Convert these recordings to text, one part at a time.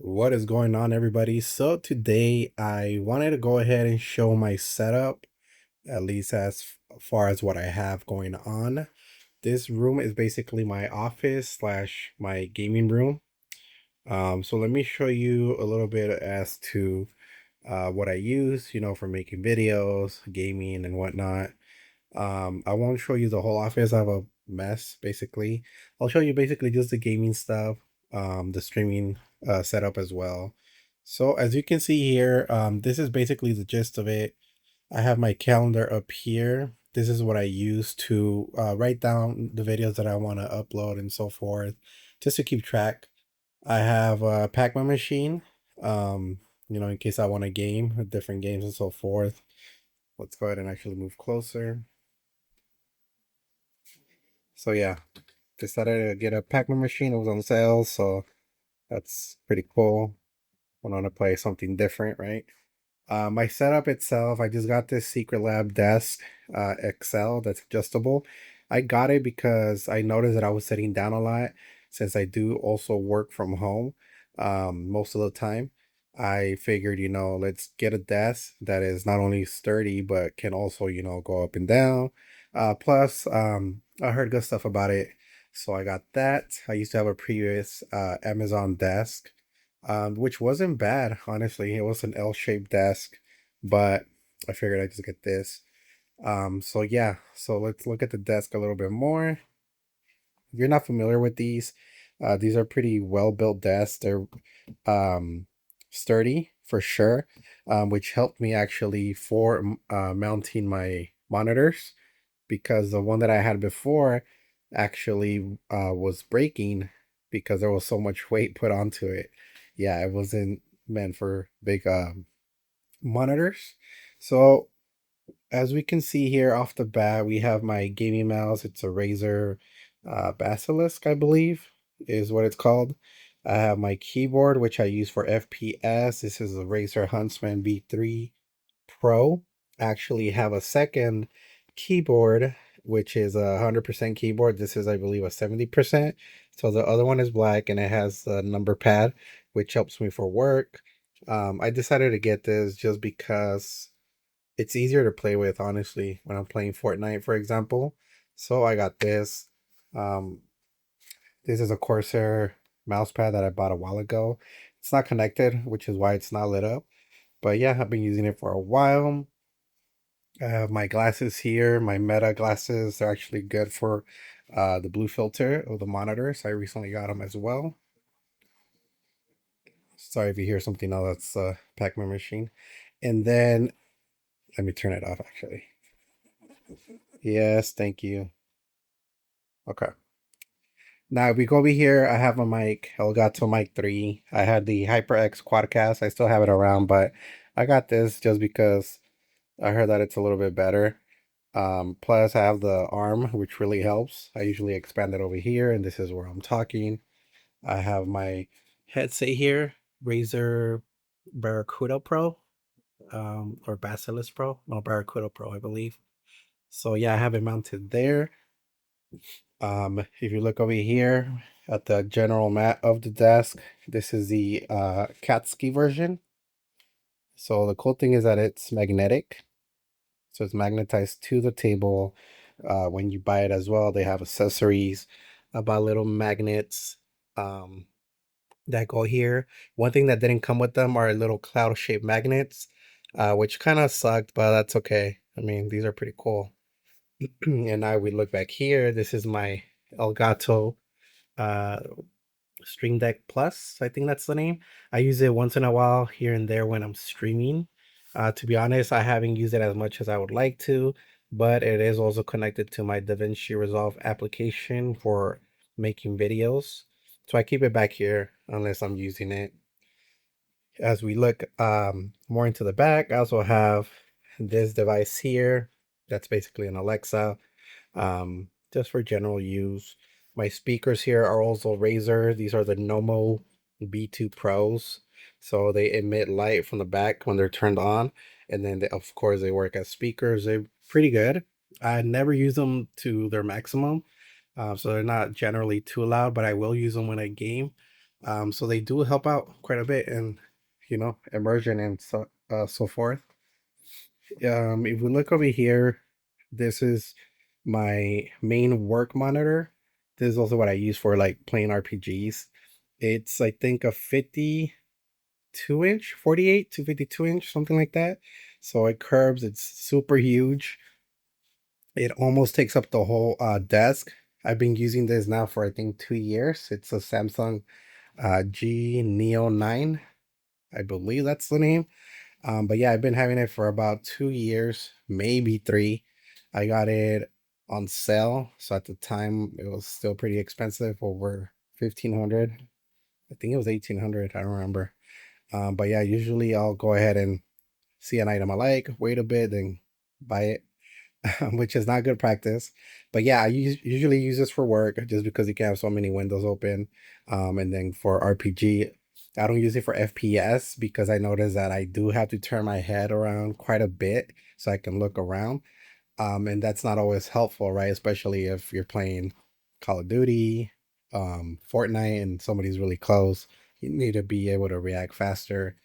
What is going on, everybody? So today I wanted to go ahead and show my setup, at least as far as what I have going on. This room is basically my office slash my gaming room. So let me show you a little bit as to what I use, for making videos, gaming, and whatnot. I won't show you the whole office. I have a mess basically. I'll show you basically just the gaming stuff, the streaming setup as well. So as you can see here, this is basically the gist of it. I have my calendar up here. This is what I use to write down the videos that I want to upload and so forth, just to keep track. I have a Pac-Man machine, in case I want to game different games and so forth. Let's go ahead and actually move closer. So yeah, decided to get a Pac-Man machine. It was on sale, so that's pretty cool. Went on to play something different, right? My setup itself, I just got this Secret Lab desk XL that's adjustable. I got it because I noticed that I was sitting down a lot since I do also work from home most of the time. I figured, let's get a desk that is not only sturdy but can also, go up and down. Plus, I heard good stuff about it, so I got that. I used to have a previous Amazon desk, which wasn't bad, honestly. It was an L-shaped desk, but I figured I'd just get this. So yeah, so let's look at the desk a little bit more. If you're not familiar with these are pretty well-built desks. They're um, sturdy for sure, which helped me actually for mounting my monitors because the one that I had before actually was breaking because there was so much weight put onto it. Yeah, it wasn't meant for big monitors. So as we can see here off the bat, we have my gaming mouse. It's a Razer Basilisk, I believe, is what it's called. I have my keyboard, which I use for FPS. This is a Razer Huntsman B3 Pro. Actually have a second keyboard, which is a 100% keyboard. This is, I believe, a 70%. So the other one is black and it has a number pad, which helps me for work. I decided to get this just because it's easier to play with, honestly, when I'm playing Fortnite, for example. So I got this. Um, this is a Corsair mouse pad that I bought a while ago. It's not connected, which is why it's not lit up. But yeah, I've been using it for a while. I have my glasses here, my Meta glasses. They're actually good for the blue filter of the monitors. I recently got them as well. Sorry if you hear something else. That's a Pac-Man machine. And then let me turn it off actually. Yes, thank you. Okay. Now, if we go over here, I have a mic, Elgato Mic 3. I had the HyperX Quadcast. I still have it around, but I got this just because I heard that it's a little bit better. Plus, I have the arm, which really helps. I usually expand it over here, and this is where I'm talking. I have my headset here, Razer Barracuda Pro, or Basilisk Pro. No, Barracuda Pro, I believe. So yeah, I have it mounted there. If you look over here at the general mat of the desk, this is the Katsuki version. So the cool thing is that it's magnetic. So it's magnetized to the table. When you buy it as well, they have accessories about little magnets um, that go here. One thing that didn't come with them are little cloud shaped magnets, which kind of sucked, but that's okay. I mean, these are pretty cool. And now we look back here. This is my Elgato uh Stream Deck Plus, I think that's the name. I use it once in a while here and there when I'm streaming. To be honest, I haven't used it as much as I would like to, but it is also connected to my DaVinci Resolve application for making videos. So I keep it back here unless I'm using it. As we look more into the back, I also have this device here. That's basically an Alexa, just for general use. My speakers here are also Razer. These are the Nomo B2 Pros. So they emit light from the back when they're turned on. And then, of course, they work as speakers. They're pretty good. I never use them to their maximum. So they're not generally too loud, but I will use them when I game. So they do help out quite a bit in, immersion and so forth. If we look over here, this is my main work monitor. This is also what I use for like playing RPGs. It's I think a 52-inch, 48 to 52-inch, something like that. So it curves, it's super huge. It almost takes up the whole desk. I've been using this now for I think 2 years. It's a Samsung G Neo 9. I believe that's the name. But yeah, I've been having it for about 2 years, maybe three. I got it on sale, so at the time it was still pretty expensive, over 1,500. I think it was 1,800. I don't remember. But yeah, usually I'll go ahead and see an item I like, wait a bit, then buy it, which is not good practice. But yeah, usually use this for work just because you can have so many windows open. And then for RPG, I don't use it for FPS because I notice that I do have to turn my head around quite a bit so I can look around. And that's not always helpful, right? Especially if you're playing Call of Duty, Fortnite, and somebody's really close. You need to be able to react faster.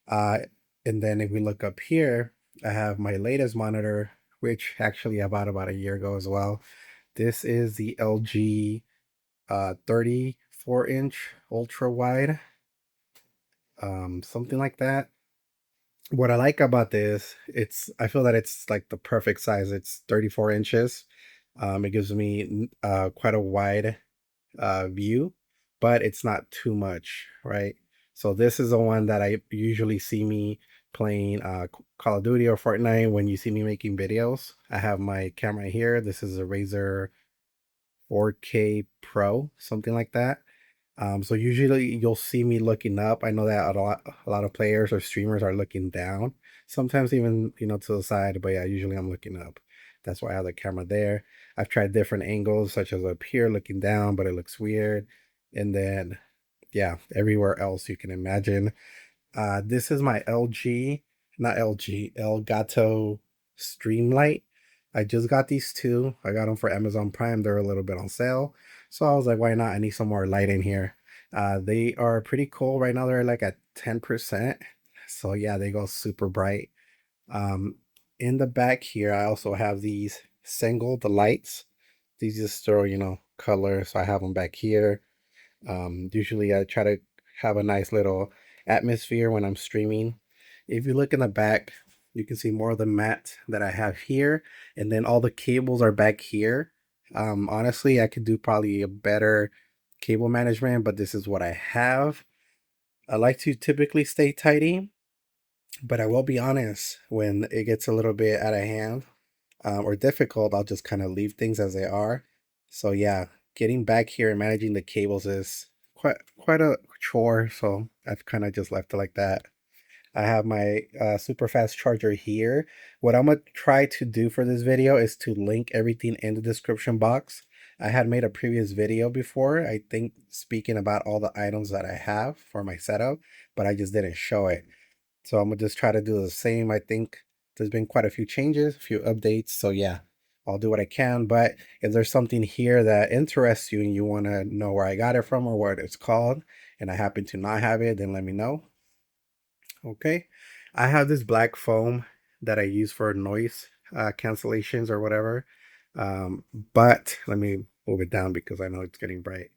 uh, and then if we look up here, I have my latest monitor, which actually I bought about a year ago as well. This is the LG 34-inch ultra wide, something like that. What I like about this, I feel that it's like the perfect size. It's 34 inches. It gives me quite a wide view, but it's not too much, right? So this is the one that I usually see me playing Call of Duty or Fortnite when you see me making videos. I have my camera here. This is a Razer 4K Pro, something like that. So usually you'll see me looking up. I know that a lot of players or streamers are looking down, sometimes even to the side. But yeah, usually I'm looking up. That's why I have the camera there. I've tried different angles, such as up here looking down, but it looks weird. And then yeah, everywhere else you can imagine. This is my LG, not LG, Elgato Streamlight. I just got these two. I got them for Amazon Prime. They're a little bit on sale. So I was like, why not? I need some more light in here. They are pretty cool. Right now they're like at 10%. So yeah, they go super bright. Um, in the back here, I also have these single, the lights. These just throw, color. So I have them back here. Usually I try to have a nice little atmosphere when I'm streaming. If you look in the back, you can see more of the mat that I have here, and then all the cables are back here. Honestly, I could do probably a better cable management, but this is what I have. I like to typically stay tidy, but I will be honest, when it gets a little bit out of hand, or difficult, I'll just kind of leave things as they are. So yeah, getting back here and managing the cables is quite a chore. So I've kind of just left it like that. I have my super fast charger here. What I'm gonna try to do for this video is to link everything in the description box. I had made a previous video before, I think, speaking about all the items that I have for my setup, but I just didn't show it. So I'm gonna just try to do the same. I think there's been quite a few changes, a few updates. So yeah, I'll do what I can. But if there's something here that interests you and you want to know where I got it from or what it's called, and I happen to not have it, then let me know. Okay. I have this black foam that I use for noise cancellations or whatever. But let me move it down because I know it's getting bright.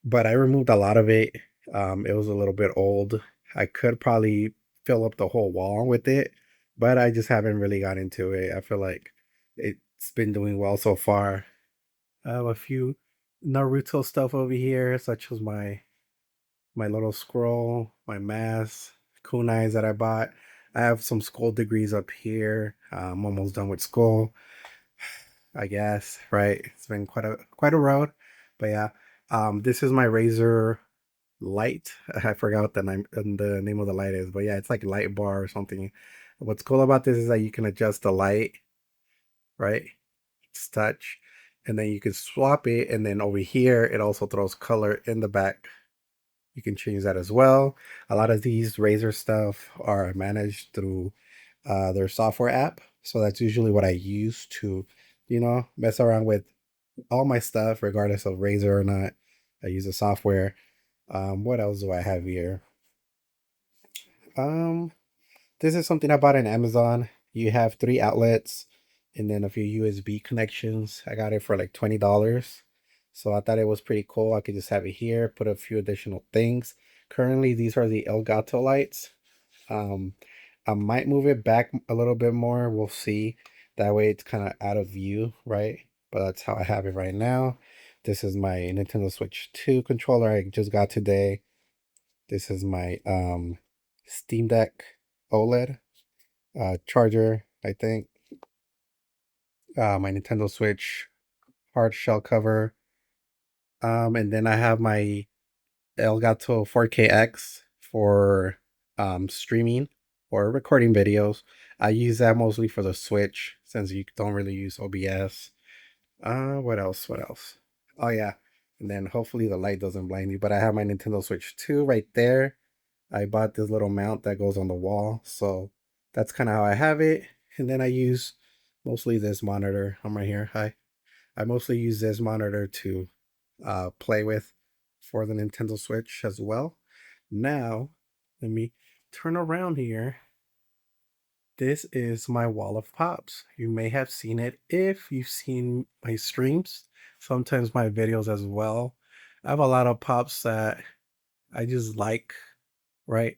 But I removed a lot of it. It was a little bit old. I could probably fill up the whole wall with it, but I just haven't really got into it. I feel like it's been doing well so far. I have a few Naruto stuff over here, such as my little scroll, my mask, kunais that I bought. I have some school degrees up here. I'm almost done with school, I guess, right? It's been quite a road, but yeah. This is my Razer light. I forgot what the name of the light is, but yeah, it's like light bar or something. What's cool about this is that you can adjust the light, right? It's touch, and then you can swap it, and then over here it also throws color in the back. You can change that as well. A lot of these Razer stuff are managed through their software app, so that's usually what I use to, mess around with all my stuff, regardless of Razer or not. I use the software. What else do I have here? Um, this is something I bought on Amazon. You have three outlets and then a few USB connections. I got it for like $20. So I thought it was pretty cool. I could just have it here, put a few additional things. Currently, these are the Elgato lights. Um, I might move it back a little bit more. We'll see. That way it's kind of out of view, right? But that's how I have it right now. This is my Nintendo Switch 2 controller I just got today. This is my Steam Deck OLED charger, I think. My Nintendo Switch hard shell cover. And then I have my Elgato 4KX for streaming or recording videos. I use that mostly for the Switch since you don't really use OBS. What else? What else? Oh yeah. And then hopefully the light doesn't blind you, but I have my Nintendo Switch 2 right there. I bought this little mount that goes on the wall, so that's kind of how I have it. And then I use mostly this monitor. I'm right here. Hi. I mostly use this monitor to play with for the Nintendo Switch as well. Now, let me turn around here. This is my wall of pops. You may have seen it if you've seen my streams, sometimes my videos as well. I have a lot of pops that I just like, right?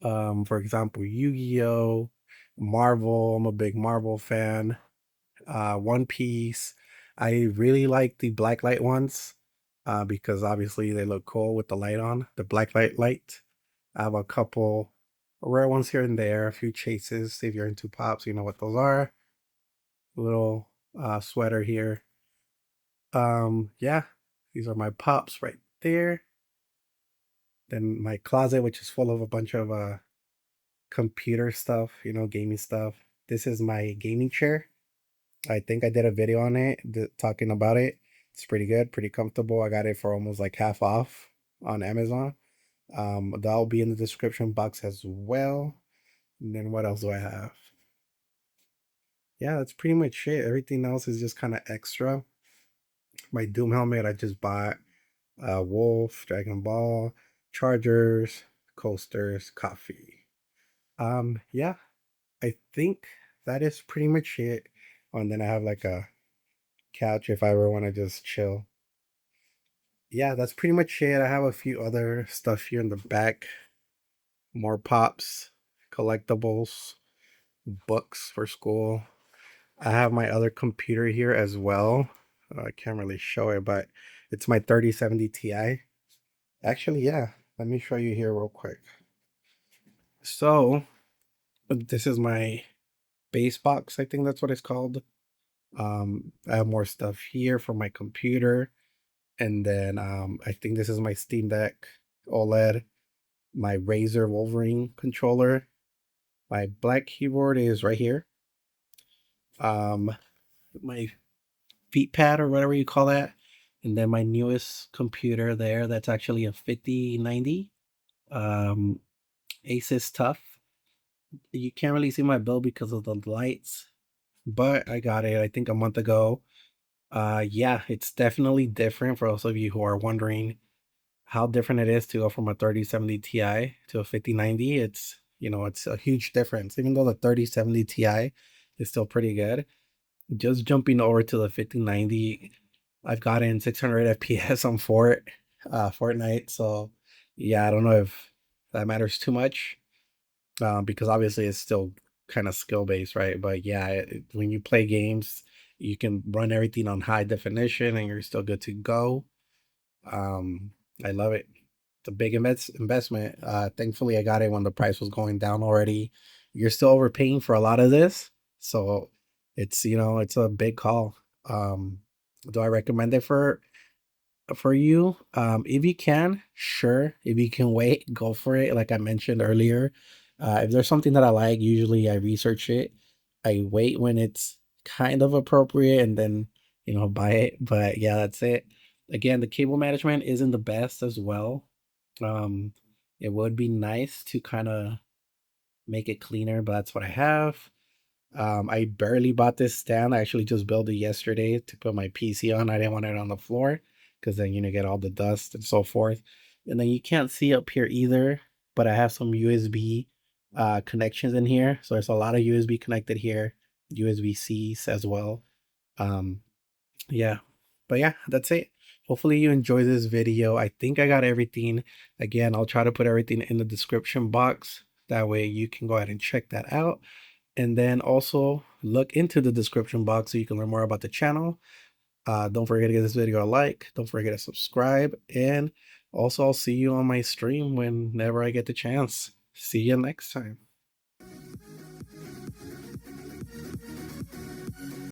For example, Yu-Gi-Oh, Marvel. I'm a big Marvel fan. One Piece. I really like the black light ones because obviously they look cool with the light on, the black light. I have a couple rare ones here and there, a few chases. If you're into pops, you know what those are. Little sweater here. Yeah, these are my pops right there. Then my closet, which is full of a bunch of computer stuff, gaming stuff. This is my gaming chair. I think I did a video on it, talking about it. It's pretty good, pretty comfortable. I got it for almost like half off on Amazon. That'll be in the description box as well. And then what else do I have? Yeah, that's pretty much it. Everything else is just kind of extra. My Doom helmet I just bought. Wolf, Dragon Ball, chargers, coasters, coffee. Yeah, I think that is pretty much it. Oh, and then I have like a couch if I ever want to just chill. Yeah, that's pretty much it. I have a few other stuff here in the back. More pops, collectibles, books for school. I have my other computer here as well. I can't really show it, but it's my 3070 Ti. Actually, yeah, let me show you here real quick. So, this is my base box. I think that's what it's called. I have more stuff here for my computer. And then I think this is my Steam Deck OLED, my Razer Wolverine controller. My black keyboard is right here. My feet pad or whatever you call that. And then my newest computer there, that's actually a 5090 um, Asus Tough. You can't really see my build because of the lights, but I got it I think a month ago. Yeah, it's definitely different for those of you who are wondering how different it is to go from a 3070 Ti to a 5090. It's a huge difference. Even though the 3070 Ti is still pretty good, just jumping over to the 5090, I've gotten 600 FPS on Fortnite. So yeah, I don't know if that matters too much, because obviously it's still kind of skill based, right? But yeah, when you play games, you can run everything on high definition and you're still good to go. Um, I love it. It's a big investment. Thankfully, I got it when the price was going down already. You're still overpaying for a lot of this, so it's a big call. Do I recommend it for you? If you can, sure. If you can wait, go for it. Like I mentioned earlier, if there's something that I like, usually I research it. I wait when it's kind of appropriate and then buy it. But yeah, that's it. Again, the cable management isn't the best as well. Um, it would be nice to kind of make it cleaner, but that's what I have. I barely bought this stand. I actually just built it yesterday to put my PC on. I didn't want it on the floor because then get all the dust and so forth. And then you can't see up here either, but I have some USB connections in here. So there's a lot of USB connected here, USB-Cs as well. Um, yeah, but yeah, that's it. Hopefully you enjoy this video. I think I got everything. Again, I'll try to put everything in the description box. That way you can go ahead and check that out. And then also look into the description box so you can learn more about the channel. Don't forget to give this video a like. Don't forget to subscribe. And also I'll see you on my stream whenever I get the chance. See you next time.